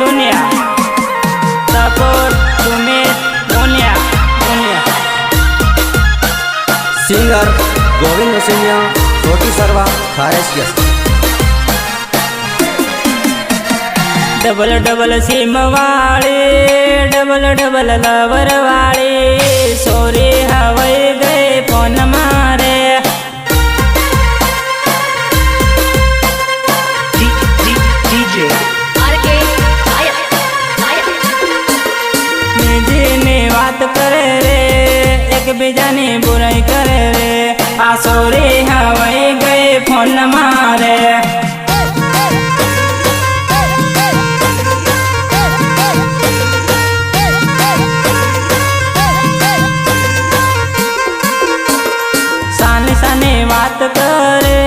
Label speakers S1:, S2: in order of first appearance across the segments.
S1: सुनिया support Sumit Muniya Muniya
S2: singer Govind Singh छोटी सरवा खारेश
S1: डबल डबल सिम वाली डबल डबल लवर वाली सोरी हवाई गए फोन मारे बात करे रे एक बीजानी बुराई करे रे आ सोरी हवाई गए फोन मारे सानी सानी बात करे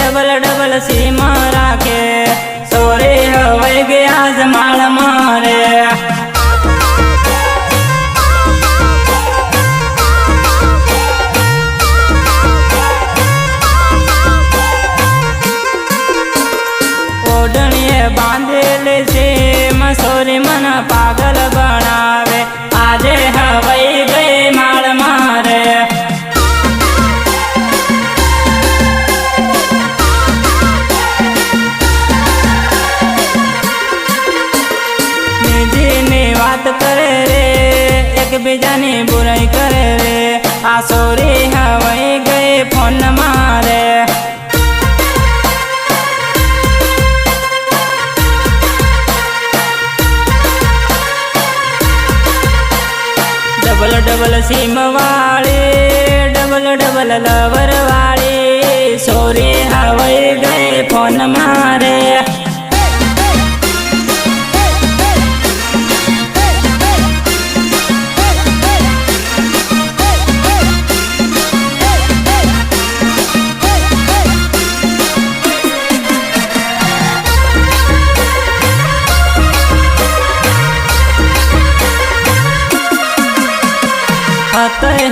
S1: डबल डबल सीम राखे सोरी हवाई गया जमाल मारे बांधेले से मसोरी मन पागल बनावे आजे हवाई गए माल मारे निजी बात करे रे एक बीजानी बुराई करे रे आ सोरी हवाई गए फोन मारे डबल डबल सिम वाली डबल डबल लवर वाली सोरी हवाई गए फोन मारे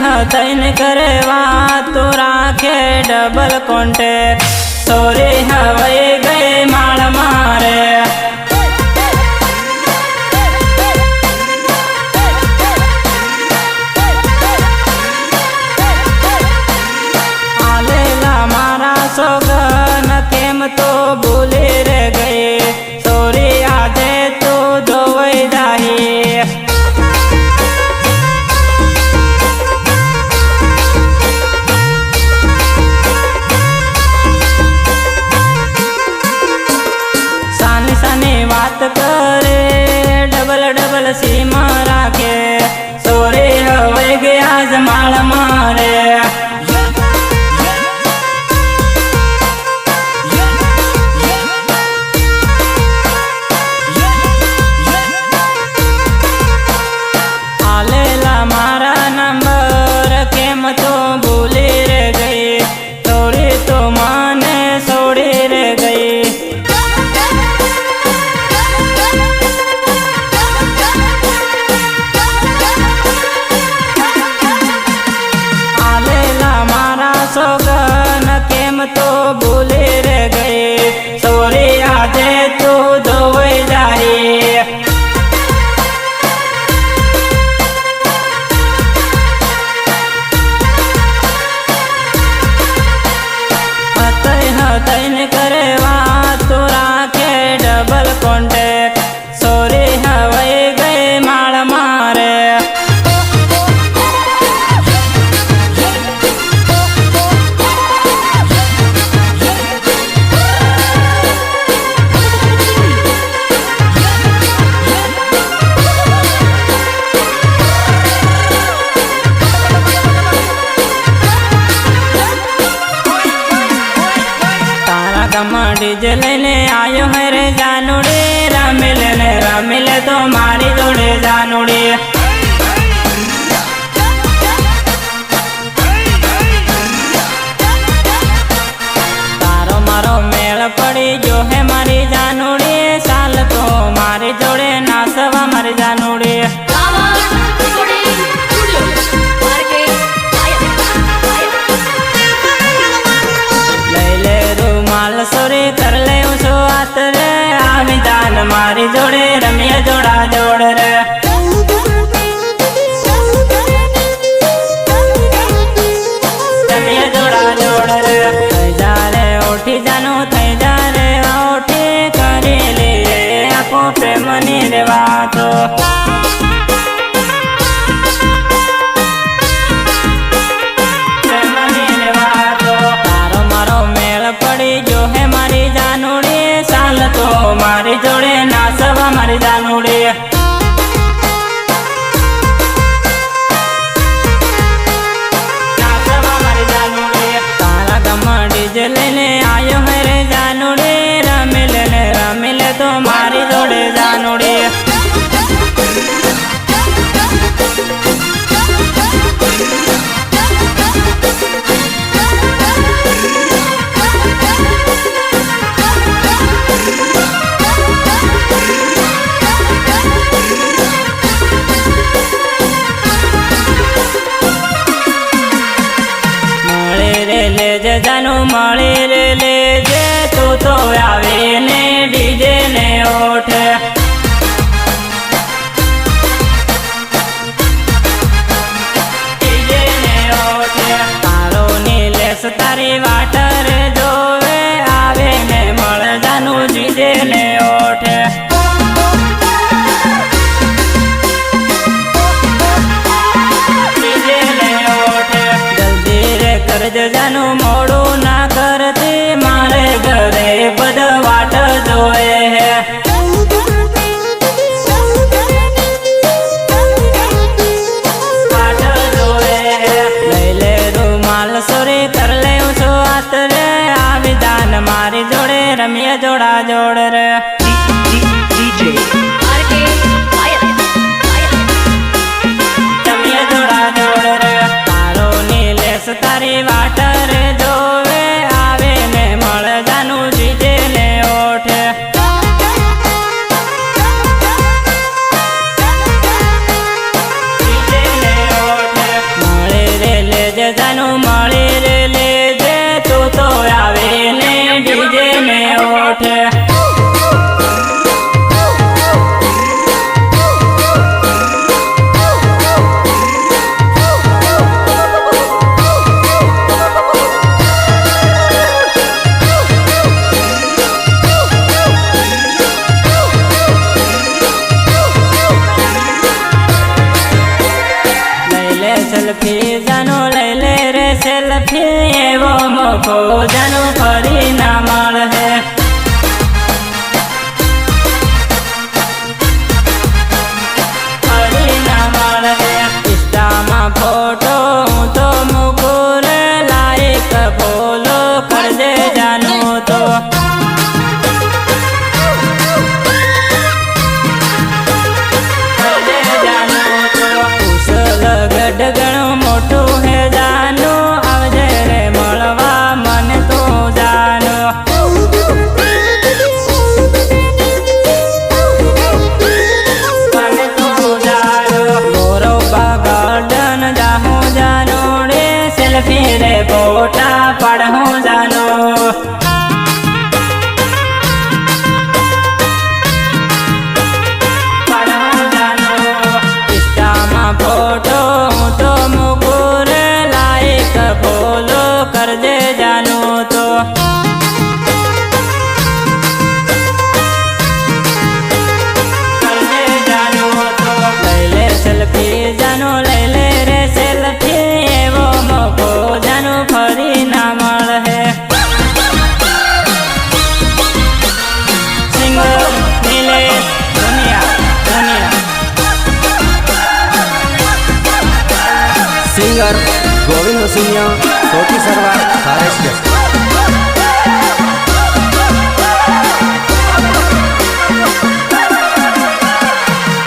S1: हतैन करे बात तो राखे डबल कॉन्टेक्ट सोरी हवाई गए माल मारे आलेला मारा सोगन केम तो भूले रे गए सोरी आजे तो धोवई जाही बात करे डबल डबल सीम राखे सोरी हवाई गया जमाल मारे आलेला मारा नंबर केम तो भूली रे गई सोरी तो माने सोड़ी रे गई सोगन केम तो भूले रे गए सोरी आजे तो धोवई जाही हतैन करे बात तो राखे डबल कॉन्टेक्ट सोरी हवाई गए माल मारे डीजे लेने आयो है रे जानूड़े रामिल तो मारी जोड़े जानूड़े तारो मारो मेल पड़ी जो है मारी जानूड़े साल तो मारी जोड़े नासवा मारी जानूड़े सोरी कर ले उसो आत रे आमी जान मारी જોડે રમીએ જોડા જોડ રે રમીએ જોડા જોડ રે થઈ જા રે ઓઠી જાનું થઈ જા રે ઓઠી કરી લઈએ આખો પ્રેમની રે વાતો મારી જોડે નાસવા મારી જાનુડી નાસવા મારી જાનુડી તારા ગામમાં ડીજે લઈને આયો હે રે જાનુડી રમી લે તો મારી જોડે જાનુડી જાનું મળી રે લેજે તું તો આવીને ડીજે ને ઓઠ ડીજે ને ઓઠ તારો નીલેશ તારી વાટર જોવે આવે ને મળ જાનું ડીજે ને ઓઠ જાનું મોડું ના કરતી મારે ઘરે બધા વાટ જોએ હે વાટ જોએ લઈ લે રૂમાલ સોરી કર લે છો હાથ રે આવી દાન મારી જોડે રમીએ જોડા જોડ રે રમીએ જોડા જોડ રે તારો નીલેશ તારી વાટર જોવે આવે ને મળ જાનું જીજે ને ઓઠ જીજે ને ઓઠ મળી રે લેજે જાનું મળી રે લેજે તું તો આવે ને ડીજે ને ઓઠ સેલ્ફી જાનો લઈ લે રે સેલ્ફી એવો મોકો જાનો ફરી ના મળે ફરી ના મળે ઇન્સ્ટામાં ફોટો હું તો મૂકું રે લાઈક ફોલો કરજે જાનો તો ગણું મોટું હે જાનું આવજે રે મળવા મને તો જાનો મને તો જાનો ગોરબા ગાર્ડન જાહું જાનો રે સેલ્ફી રે ફોટા પાડહું જાનો ફોટો તો મુકુર લાઈક ફોલો કરજે જાનું તો કરજે જાનું તો લઈ લે સેલ્ફી જાનું લઈ લે રે સેલ્ફી એવો મોકો જાનું ફરી ના મળે સિંગર નીલેશ
S2: સિંગર ગોવિંદ સિંહ સોટી સરવા ખારેજ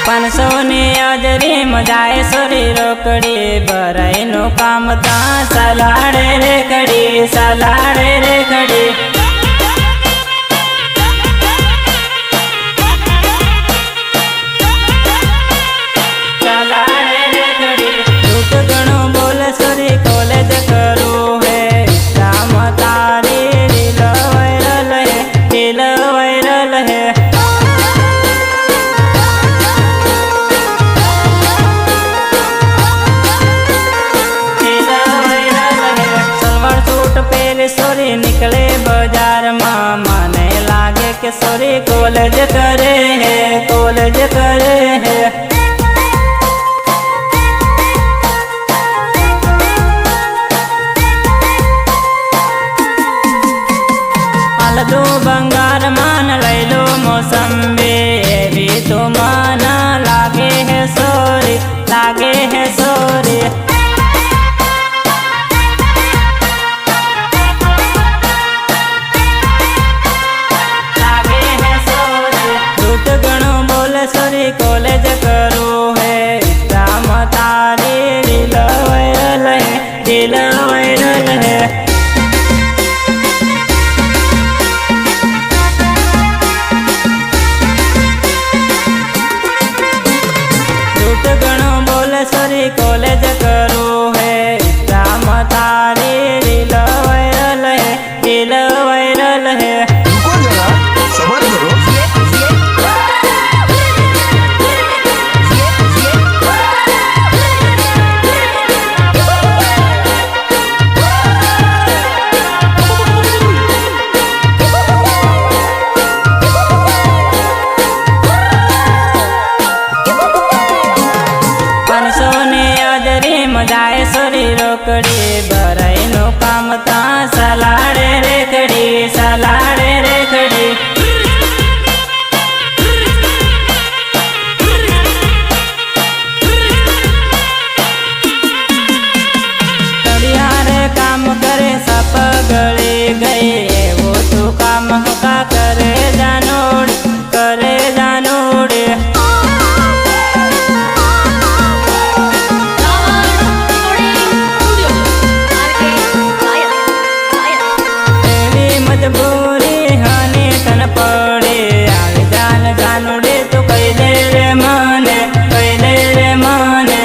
S1: 500 ની હાજરી મજાએ સોરી રોકડી ભરાઈ નું કામ તા સલાડે રે કડી સલાડે રે કડી सोरी कॉलेज करू है इंस्टा में तारी रील वायरल है, रील वायरल है। झूठ घणो बोले सोरी कॉलेज करू है इंस्टा में तारी रील वायरल है, रील वायरल है।
S3: रुको जरा, सबर करो। जाए सोरी रोकड़ी भराई नो काम ता सलाड़े रेखड़ी, सलाड़े रेखड़ी। तड़ियारे काम करे सप गली गई वो तू काम का करे जानोड़, करे जानोड़े। मजबूरी हानि तन पड़े आवे जान जानोड़े तो कई दे रे माने, कई दे रे माने।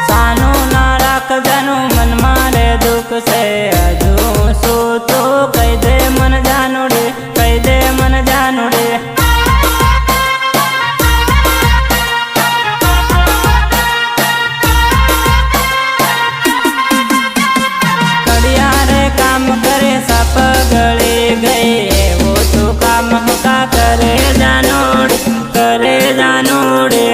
S3: सानो ना राख जानू मन मारे दुख से अजू सो तो कई दे मन जानोड़े, कई दे मन जानोड़े। गली गई वो तो काम का करे जानोड़, करे जानोड़े।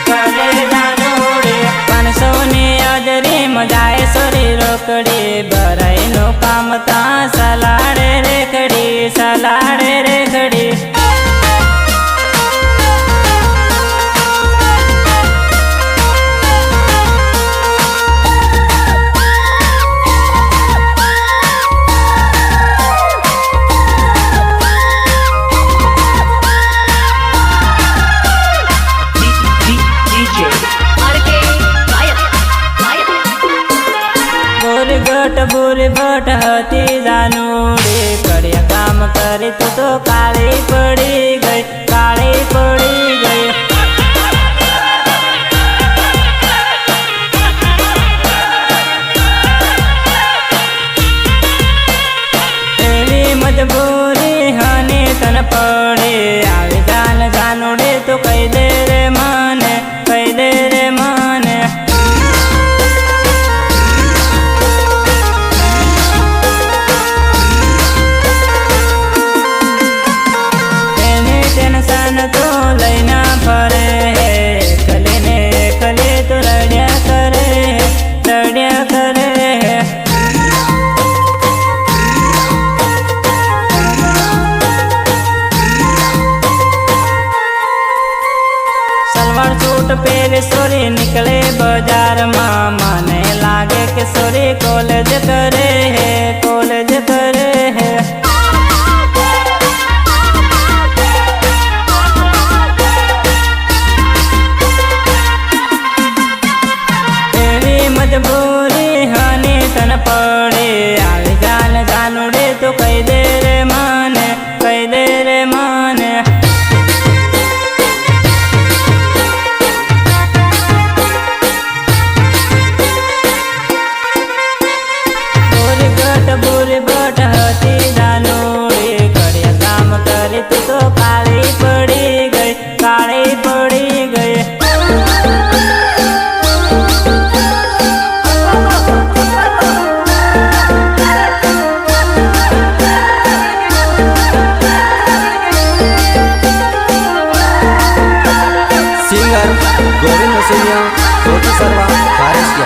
S3: करे जानोड़े 500 ની હાજરી મજાએ સોરી રોકડી ભરાઈ નો કામ તા સલાડે રેખડી, સલાડે રેખડી। गट बुरी भट हती जानूड़ी कड़िया काम करे तो काली पड़ी गई, काली पड़ी गई। तेरी मजबूरी हानि तन पड़े आवे जान जानूड़ी तो कई दे रे माने, कई दे रे माने। तो लैना फरे है कले ने कले तो लड़िया करे है, लड़िया करे है। सलवार सूट पहले सोरी निकले बाजार माँ माने लागे के सोरी कॉलेज करे है, कॉलेज करे है। मजबूरी हानि तन पड़े आवे जान जानोड़े तो कई दे रे माने, कई दे रे माने। बुरी गट बुरी भट हती जानोड़े कड़िया काम करे तो काली पड़ी गई, काली पड़ी गई।
S2: गोविंद नसैया छोटी सर्वा फारेस्ट।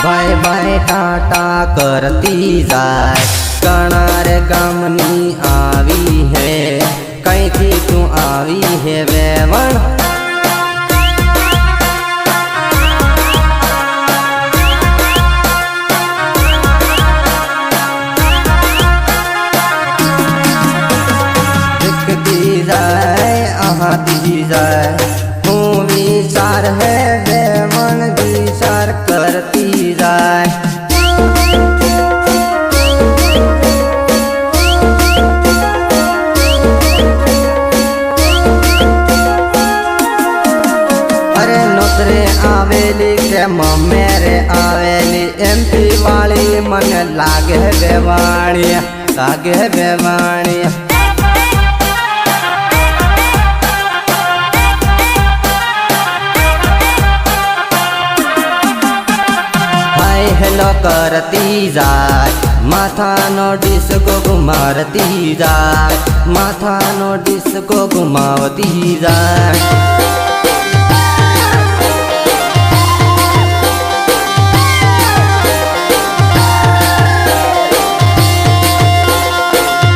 S2: बाय बाय टाटा करती जाए कणार गामनी आवी है कहीं थी तू आवी है वेवण दी जाए हूँ विचार है वेवण विचार करती जाए अरे नोतरे आवेली के मेरे आवेली एमपी वाली मन लागे बेवाणी लागे बेवाणी हेलो करती जाए माथा नो डिस्को घुमारती जाए माथा नो डिस्को घुमावती जाए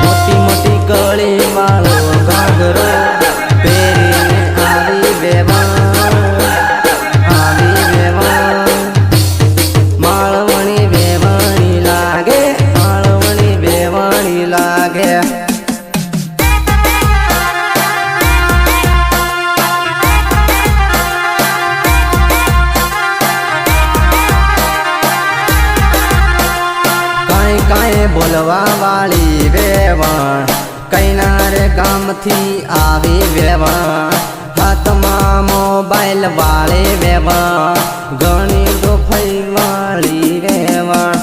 S2: मोटी मोटी गली वालो घाघरो पेरी आवी बेवाण बोलवा वाली वेवण कैनार गाम थी आवी वेवण हाथ में मोबाइल वाले वेवण घनी डोफई वाली वेवण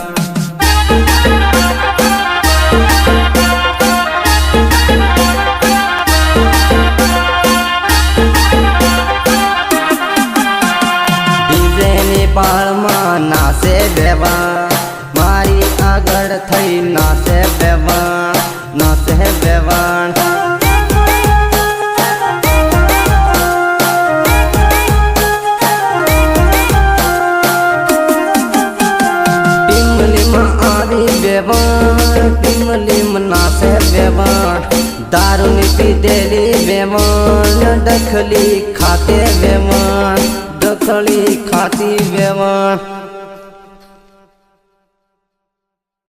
S2: डीजे नी पाळ में नाचे वेवण मारी आगड़ थई नाचे बेवाण नाचे बेवाण टिमली में आवी बेवाण टिमली में नाचे बेवाण दारू नी पी देली बेवाण डखली खाते बेवाण डखली खाती बेवाण